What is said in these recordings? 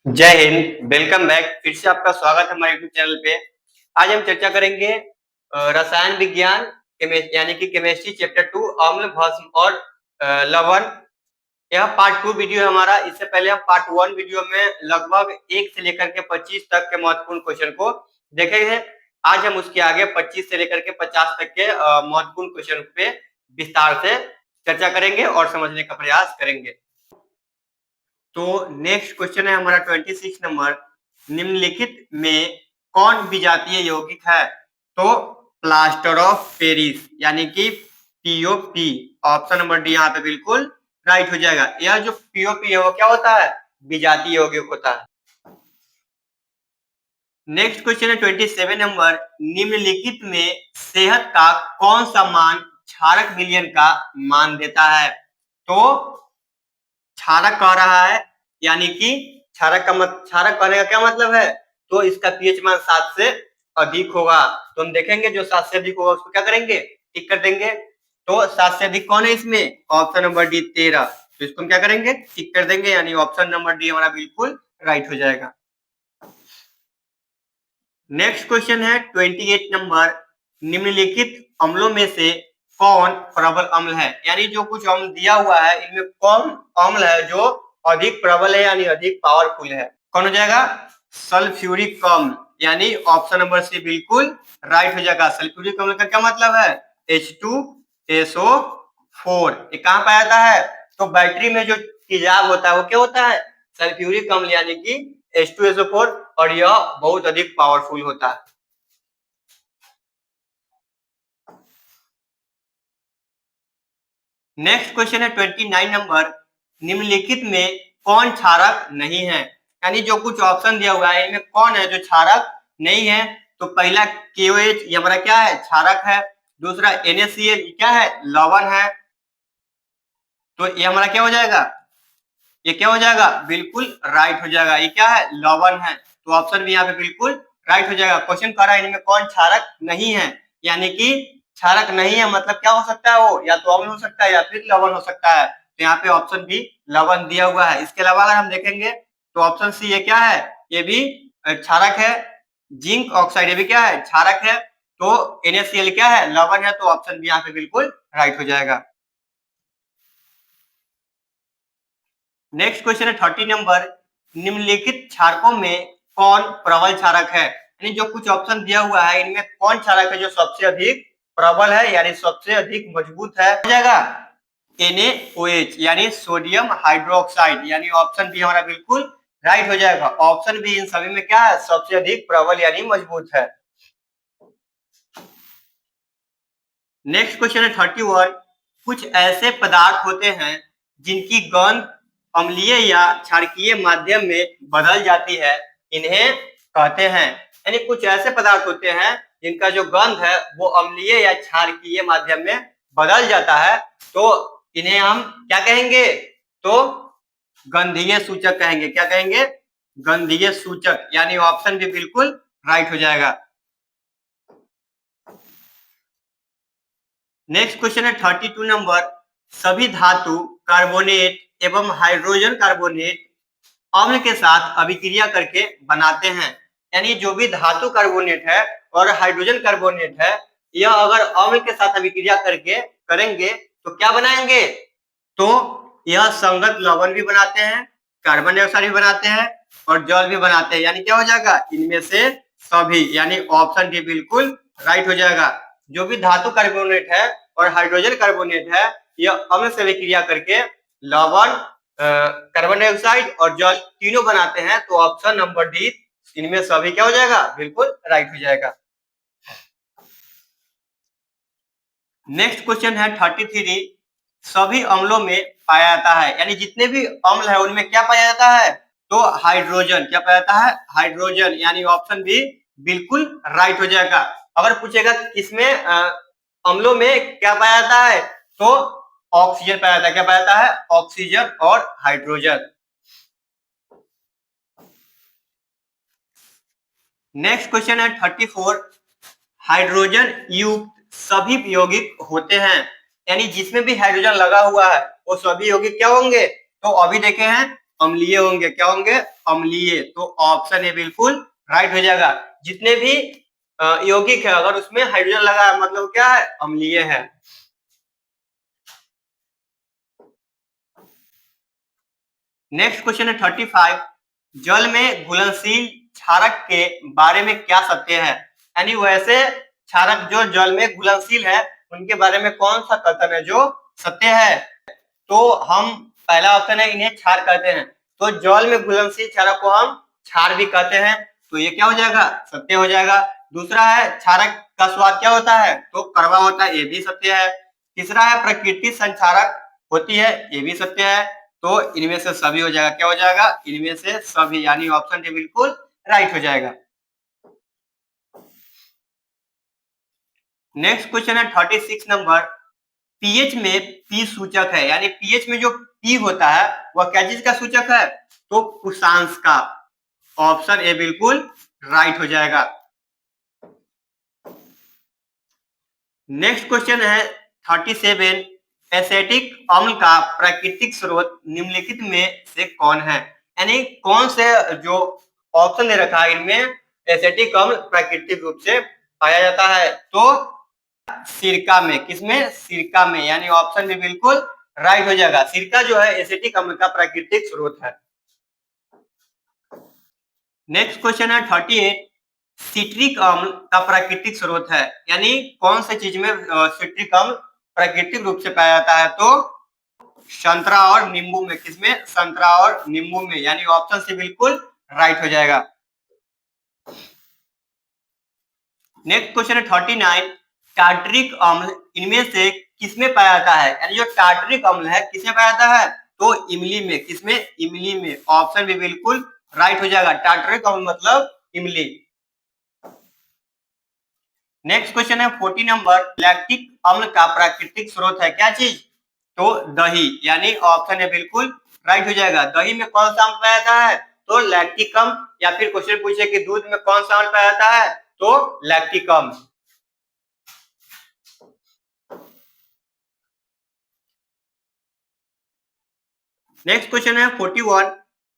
जय Hind. Welcome back. फिर से आपका स्वागत है हमारे यूट्यूब चैनल पे। आज हम चर्चा करेंगे रसायन विज्ञान यानी कि केमिस्ट्री चैप्टर 2 अम्ल भस्म और लवण। यह पार्ट 2 वीडियो है हमारा। इससे पहले हम पार्ट 1 वीडियो में लगभग 1 से लेकर के 25 तक के महत्वपूर्ण क्वेश्चन को देखे हैं। आज हम उसके आगे 25 से लेकर के 50 तक के महत्वपूर्ण क्वेश्चन पे विस्तार से चर्चा करेंगे और समझने का प्रयास करेंगे। तो नेक्स्ट क्वेश्चन है हमारा 26 नंबर। निम्नलिखित में कौन विजातीय यौगिक है? तो प्लास्टर ऑफ पेरिस यानी कि पीओपी। ऑप्शन नंबर डी यहाँ पे बिल्कुल राइट हो जाएगा। यह जो पीओपी है वो क्या होता है? विजातीय यौगिक होता है। नेक्स्ट क्वेश्चन है 27 नंबर। निम्नलिखित में सेहत का कौन सा मान क्षारक विलयन का मान देता है? तो क्षारक कह रहा है यानी कि क्षारक कहने का क्या मतलब है? तो इसका पीएच मान 7 से अधिक होगा। तो हम देखेंगे जो 7 से अधिक होगा उसको क्या करेंगे? टिक कर देंगे। तो 7 से अधिक कौन है इसमें? Option number D 13। तो इसको हम क्या करेंगे? टिक कर देंगे, यानी ऑप्शन नंबर डी हमारा बिल्कुल राइट हो जाएगा। नेक्स्ट क्वेश्चन है 28 नंबर। निम्नलिखित अम्लों में से कौन प्रबल अम्ल है? यानी जो कुछ अम्ल दिया हुआ है इनमें कौन अम्ल है जो अधिक प्रबल है यानी अधिक पावरफुल है? कौन हो जाएगा? सल्फ्यूरिक अम्ल, यानी ऑप्शन नंबर सी बिल्कुल राइट हो जाएगा। सल्फ्यूरिक अम्ल का क्या मतलब है? H2SO4। ये कहाँ पाया जाता है? तो बैटरी में जो तेजाब होता है वो क्या होता है? सल्फ्यूरिक अम्ल यानी कि H2SO4, और यह बहुत अधिक पावरफुल होता है। नेक्स्ट क्वेश्चन है 29 नंबर। निम्नलिखित में कौन क्षारक नहीं है? यानी जो कुछ ऑप्शन दिया हुआ है इनमें कौन है जो क्षारक नहीं है? तो पहला KOH ये हमारा क्या है? क्षारक है। दूसरा NaCl क्या है? लवण है। तो ये हमारा क्या हो जाएगा? ये क्या हो जाएगा? बिल्कुल राइट हो जाएगा। ये क्या है? लवण है। तो ऑप्शन भी यहाँ पे बिल्कुल राइट हो जाएगा। क्वेश्चन कह रहा है इनमें कौन क्षारक नहीं है, यानी कि क्षारक नहीं है मतलब क्या हो सकता है? वो या तो अम्ल हो सकता है या फिर लवण हो सकता है। तो यहाँ पे ऑप्शन बी लवण दिया हुआ है। इसके अलावा अगर हम देखेंगे तो ऑप्शन सी ये क्या है? ये भी क्षारक है। जिंक ऑक्साइड ये भी क्या है? क्षारक है। तो NaCl क्या है? लवण है। तो ऑप्शन बी यहाँ पे बिल्कुल राइट हो जाएगा। नेक्स्ट क्वेश्चन है 30 नंबर। निम्नलिखित क्षारकों में कौन प्रबल क्षारक है? यानी जो कुछ ऑप्शन दिया हुआ है इनमें कौन क्षारक है जो सबसे अधिक प्रबल है यानी सबसे अधिक मजबूत है? हो जाएगा NaOH यानी सोडियम हाइड्रोक्साइड, यानी ऑप्शन बी हमारा बिल्कुल राइट हो जाएगा। ऑप्शन बी इन सभी में क्या है? सबसे अधिक प्रबल यानी मजबूत है। नेक्स्ट क्वेश्चन है 31। कुछ ऐसे पदार्थ होते हैं जिनकी गंध अम्लीय या क्षारकीय माध्यम में बदल जाती है, इन्हें कहते हैं। यानी कुछ ऐसे पदार्थ होते हैं जिनका जो गंध है वो अम्लीय या क्षारकीय माध्यम में बदल जाता है, तो इन्हें हम क्या कहेंगे? तो गंधीय सूचक कहेंगे। क्या कहेंगे? गंधीय सूचक, यानी ऑप्शन भी बिल्कुल राइट हो जाएगा। नेक्स्ट क्वेश्चन है 32 नंबर। सभी धातु कार्बोनेट एवं हाइड्रोजन कार्बोनेट अम्ल के साथ अभिक्रिया करके बनाते हैं। यानी जो भी धातु कार्बोनेट है और हाइड्रोजन कार्बोनेट है, यह अगर अम्ल के साथ अभिक्रिया करके करेंगे तो क्या बनाएंगे? तो यह संगत लवण भी बनाते हैं, कार्बन डाइऑक्साइड भी बनाते हैं और जल भी बनाते हैं। यानी क्या हो जाएगा? इनमें से सभी, यानी ऑप्शन डी बिल्कुल राइट हो जाएगा। जो भी धातु कार्बोनेट है और हाइड्रोजन कार्बोनेट है, यह अम्ल से अभिक्रिया करके लवण, कार्बन डाइऑक्साइड और जल तीनों बनाते हैं। तो ऑप्शन नंबर डी इनमें सभी क्या हो जाएगा? बिल्कुल राइट हो जाएगा। नेक्स्ट क्वेश्चन है 33। सभी अम्लों में पाया जाता है, यानी जितने भी अम्ल है उनमें क्या पाया जाता है? तो हाइड्रोजन। क्या पाया जाता है? हाइड्रोजन, यानी ऑप्शन बी बिल्कुल राइट हो जाएगा। अगर पूछेगा किसमें अम्लों में क्या पाया जाता है, तो ऑक्सीजन पाया जाता है। क्या पाया जाता है? ऑक्सीजन और हाइड्रोजन। नेक्स्ट क्वेश्चन है 34। हाइड्रोजन युक्त सभी यौगिक होते हैं, यानी जिसमें भी हाइड्रोजन लगा हुआ है वो सभी यौगिक क्या होंगे? तो अभी देखे हैं अम्लीय होंगे। क्या होंगे? अम्लीय। तो ऑप्शन ए बिल्कुल राइट हो जाएगा। जितने भी यौगिक है अगर उसमें हाइड्रोजन लगा है मतलब क्या है? अम्लीय है। नेक्स्ट क्वेश्चन है 35। जल में घुलनशील क्षारक के बारे में क्या सत्य है? यानी वैसे क्षारक जो जल में घुलनशील है उनके बारे में कौन सा कथन है जो सत्य है? तो हम पहला ऑप्शन है इन्हें क्षार कहते हैं। तो जल में घुलनशील क्षारक को हम क्षार भी कहते हैं। तो ये क्या हो जाएगा? सत्य हो जाएगा। दूसरा है क्षारक का स्वाद क्या होता है? तो कड़वा होता है। ये भी सत्य है। तीसरा है प्रकृति संक्षारक होती है। ये भी सत्य है। तो इनमें से सभी हो जाएगा। क्या हो जाएगा? इनमें से सभी, यानी ऑप्शन डी बिल्कुल राइट हो जाएगा। नेक्स्ट क्वेश्चन है 36 नंबर। पीएच में पी सूचक है, यानी पीएच में जो पी होता है वह क्या चीज का सूचक है? तो कुशांश का। ऑप्शन ए बिल्कुल राइट हो जाएगा। नेक्स्ट क्वेश्चन है 37। एसिटिक अम्ल का प्राकृतिक स्रोत निम्नलिखित में से कौन है? यानी कौन से जो ऑप्शन दे रखा है इनमें एसिटिक अम्ल प्राकृतिक रूप से पाया जाता है? तो सिरका में। किसमें? सिरका में, यानी ऑप्शन भी बिल्कुल राइट हो जाएगा। सिरका जो है एसिटिक अम्ल का प्राकृतिक स्रोत है। नेक्स्ट क्वेश्चन है 38। सिट्रिक अम्ल का प्राकृतिक स्रोत है, यानी कौन सी चीज में सिट्रिक अम्ल प्राकृतिक रूप से पाया जाता है? तो संतरा और नींबू में। किसमें? संतरा और नींबू में, यानी ऑप्शन से बिल्कुल राइट हो जाएगा। नेक्स्ट क्वेश्चन है 39। टार्टरिक अम्ल इनमें से किसमें पाया जाता है? यानी जो टार्टरिक अम्ल है किसमें पाया जाता है? तो इमली में। किसमें? इमली में। ऑप्शन भी बिल्कुल राइट हो जाएगा। टार्टरिक अम्ल मतलब इमली। नेक्स्ट क्वेश्चन है 40 नंबर। लैक्टिक अम्ल का प्राकृतिक स्रोत है क्या चीज? तो दही, यानी ऑप्शन है बिल्कुल राइट हो जाएगा। दही में कौन सा अम्ल पाया जाता है? तो लैक्टिक अम्ल। या फिर क्वेश्चन पूछे कि दूध में कौन सा अम्ल पाया जाता है? तो लैक्टिक अम्ल। नेक्स्ट क्वेश्चन है 41।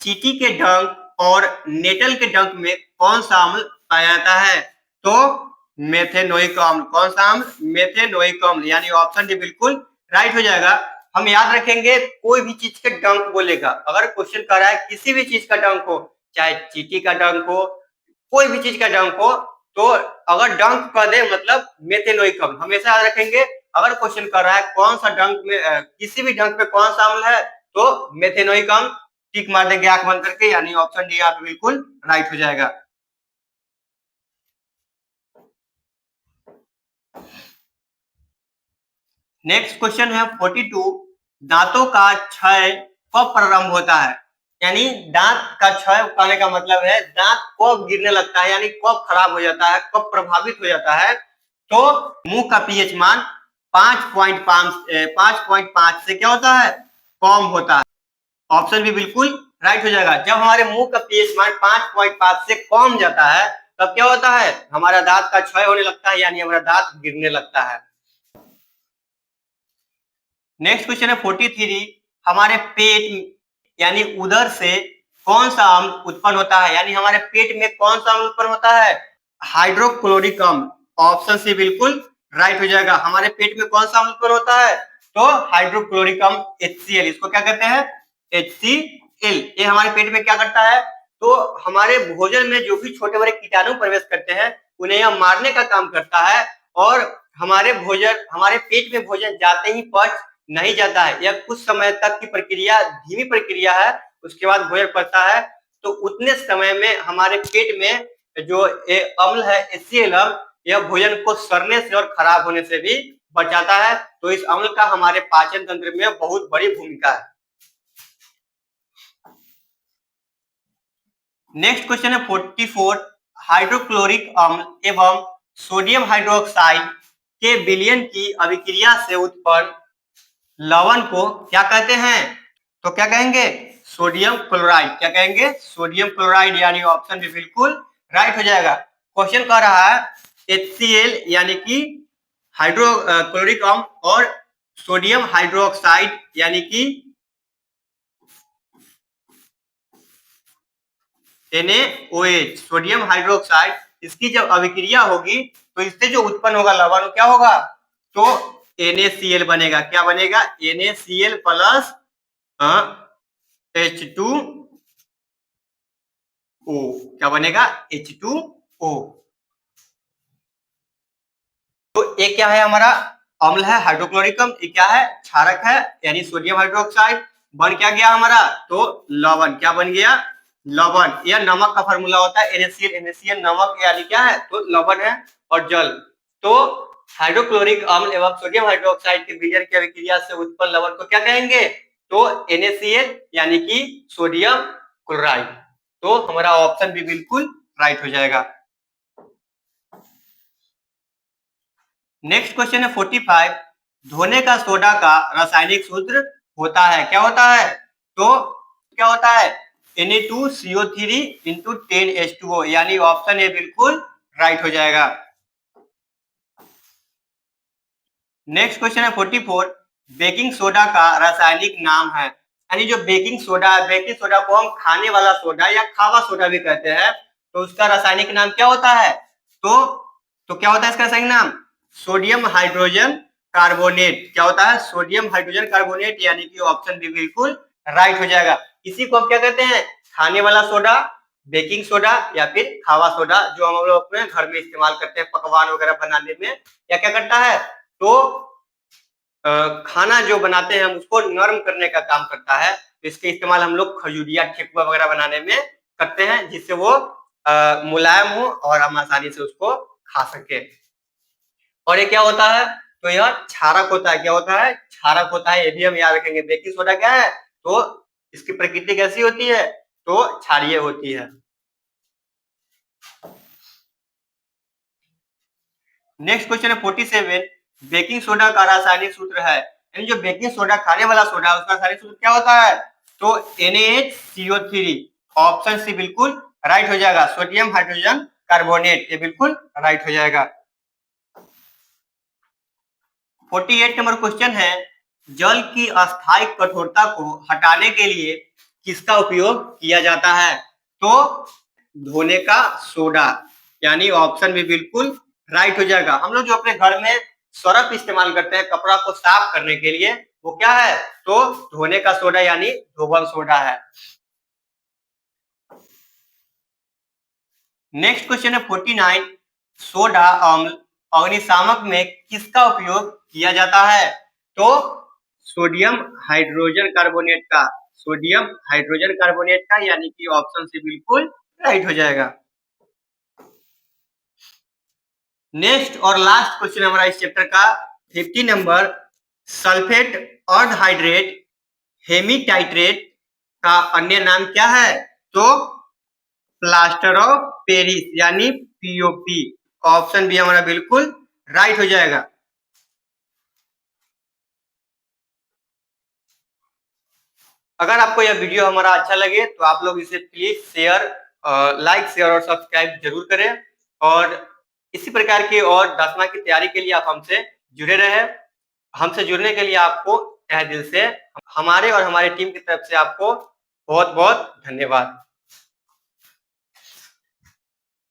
चींटी के डंक और नेटल के डंक में कौन सा अम्ल पाया जाता है? तो मेथेनोइक अम्ल। कौन सा अम्ल? मेथेनोइक अम्ल, यानी ऑप्शन डी बिल्कुल राइट हो जाएगा। हम याद रखेंगे कोई भी चीज का डंक बोलेगा, अगर क्वेश्चन कर रहा है किसी भी चीज का डंक हो, चाहे चींटी का डंक हो, कोई भी चीज का डंक हो, तो अगर डंक कह दे मतलब मेथेनोइक अम्ल। हमेशा याद रखेंगे अगर क्वेश्चन कर रहा है कौन सा डंक में किसी भी डंक में कौन सा अम्ल है तो मेथेनोइक अम्ल। टिक मार देंगे आंख बंद करके, यानी ऑप्शन डी आप बिल्कुल राइट हो जाएगा। नेक्स्ट क्वेश्चन है 42। दांतों का क्षय कब प्रारंभ होता है? यानी दांत का क्षय कहने का मतलब है दांत कब गिरने लगता है, यानी कब खराब हो जाता है, कब प्रभावित हो जाता है? तो मुंह का पीएच मान 5.5 से क्या होता है? कम होता है। ऑप्शन भी बिल्कुल राइट हो जाएगा। जब हमारे मुंह का पीएच मान 5.5 से कम जाता है तब क्या होता है? हमारा दांत का क्षय होने लगता है, यानी हमारा दांत गिरने लगता है। नेक्स्ट क्वेश्चन है 43। हमारे पेट यानी उदर से कौन सा अम्ल उत्पन्न होता है? यानी हमारे पेट में कौन सा अम्ल उत्पन्न होता है? हाइड्रोक्लोरिक अम्ल। ऑप्शन सी बिल्कुल राइट हो जाएगा। हमारे पेट में कौन सा अम्ल उत्पन्न होता है? तो हाइड्रोक्लोरिक अम्ल HCl। इसको क्या कहते हैं? HCl। ये हमारे पेट में क्या करता है? तो हमारे भोजन में जो भी छोटे बड़े कीटाणु प्रवेश करते हैं उन्हें यह मारने का काम करता है, और हमारे पेट में भोजन जाते ही पच नहीं जाता है। यह कुछ समय तक की प्रक्रिया, धीमी प्रक्रिया है, उसके बाद भोजन पचता है। तो उतने समय में हमारे पेट में जो अम्ल है HCl अम्ल, यह भोजन को सड़ने से और खराब होने से भी बचाता है। तो इस अम्ल का हमारे पाचन तंत्र में बहुत बड़ी भूमिका है। नेक्स्ट क्वेश्चन है 44। हाइड्रोक्लोरिक अम्ल एवं सोडियम हाइड्रोक्साइड के विलयन की अभिक्रिया से उत्पन्न लवण को क्या कहते हैं? तो क्या कहेंगे? Sodium chloride. क्या कहेंगे? सोडियम क्लोराइड, यानी ऑप्शन भी बिल्कुल राइट हो जाएगा। क्वेश्चन कह रहा है HCl यानी कि हाइड्रोक्लोरिक अम्ल और सोडियम हाइड्रोक्साइड यानी कि NaOH सोडियम हाइड्रोक्साइड, इसकी जब अभिक्रिया होगी तो इससे जो उत्पन्न होगा लवण क्या होगा, तो NaCl बनेगा। क्या बनेगा, NaCl प्लस H2O। क्या बनेगा, H2O। तो ये क्या है, हमारा अम्ल है हाइड्रोक्लोरिक अम्ल, ये क्या है, क्षारक है यानी सोडियम हाइड्रोक्साइड। बन क्या गया हमारा, तो लवण। क्या बन गया, लवण। या नमक का फार्मूला होता है NaCl, NaCl नमक यानी क्या है, तो लवण है। और जल, तो हाइड्रोक्लोरिक अम्ल एवं सोडियम हाइड्रोक्साइड के विलयन की अभिक्रिया से उत्पन्न लवण को क्या कहेंगे, तो NaCl यानी कि सोडियम क्लोराइड। तो हमारा ऑप्शन भी बिल्कुल राइट हो जाएगा। नेक्स्ट क्वेश्चन है 45। धोने का सोडा का रासायनिक सूत्र होता है, क्या होता है, तो क्या होता है, Na2CO3 इंटू 10H2O, यानी ऑप्शन ए बिल्कुल राइट हो जाएगा। नेक्स्ट क्वेश्चन है 44। बेकिंग सोडा का रासायनिक नाम है, यानी जो बेकिंग सोडा है, बेकिंग सोडा को हम खाने वाला सोडा या खावा सोडा भी कहते हैं, तो उसका रासायनिक नाम क्या होता है, तो क्या होता है इसका रासायनिक नाम, सोडियम हाइड्रोजन कार्बोनेट। क्या होता है, सोडियम हाइड्रोजन कार्बोनेट, यानी कि ऑप्शन बी बिल्कुल राइट हो जाएगा। इसी को हम क्या कहते हैं, खाने वाला सोडा, बेकिंग सोडा या फिर खावा सोडा, जो हम लोग अपने घर में इस्तेमाल करते हैं पकवान वगैरह बनाने में, या क्या करता है, तो खाना जो बनाते हैं हम उसको नरम करने का काम करता है। तो इसके इस्तेमाल हम लोग खजूरिया, ठेकुआ वगैरह बनाने में करते हैं, जिससे वो मुलायम हो और हम आसानी से उसको खा सके। और ये क्या होता है, तो यह क्षारक होता है। क्या होता है, क्षारक होता है, ये भी हम याद रखेंगे। बेकिंग सोडा क्या है, तो इसकी प्रकृति कैसी होती है, तो क्षारीय होती है। नेक्स्ट क्वेश्चन है 47। बेकिंग सोडा का रासायनिक सूत्र है, यानी जो बेकिंग सोडा खाने वाला सोडा है उसका रासायनिक सूत्र क्या होता है, तो NaHCO3। ऑप्शन सी बिल्कुल राइट हो जाएगा, सोडियम हाइड्रोजन कार्बोनेट, ये बिल्कुल राइट हो जाएगा। 48 नंबर क्वेश्चन है, जल की अस्थायी कठोरता को हटाने के लिए किसका उपयोग किया जाता है, तो धोने का सोडा, यानी ऑप्शन भी बिल्कुल राइट हो जाएगा। हम लोग जो अपने घर में सर्फ इस्तेमाल करते हैं कपड़ा को साफ करने के लिए, वो क्या है, तो धोने का सोडा यानी धोबन सोडा है। नेक्स्ट क्वेश्चन है 49। सोडा अम्ल अग्निशामक में किसका उपयोग किया जाता है, तो सोडियम हाइड्रोजन कार्बोनेट का, सोडियम हाइड्रोजन कार्बोनेट का, यानी कि ऑप्शन से बिल्कुल राइट हो जाएगा। नेक्स्ट और लास्ट क्वेश्चन हमारा इस चैप्टर का 50 नंबर। सल्फेट अर्धहाइड्रेट हेमीटाइट्रेट का अन्य नाम क्या है, तो प्लास्टर ऑफ पेरिस यानी POP। ऑप्शन भी हमारा बिल्कुल राइट हो जाएगा। अगर आपको यह वीडियो हमारा अच्छा लगे तो आप लोग इसे प्लीज शेयर, लाइक, शेयर और सब्सक्राइब जरूर करें। और इसी प्रकार की और 10वां की तैयारी के लिए आप हमसे जुड़े रहे। हमसे जुड़ने के लिए आपको तहे दिल से हमारे और हमारी टीम की तरफ से आपको बहुत बहुत धन्यवाद।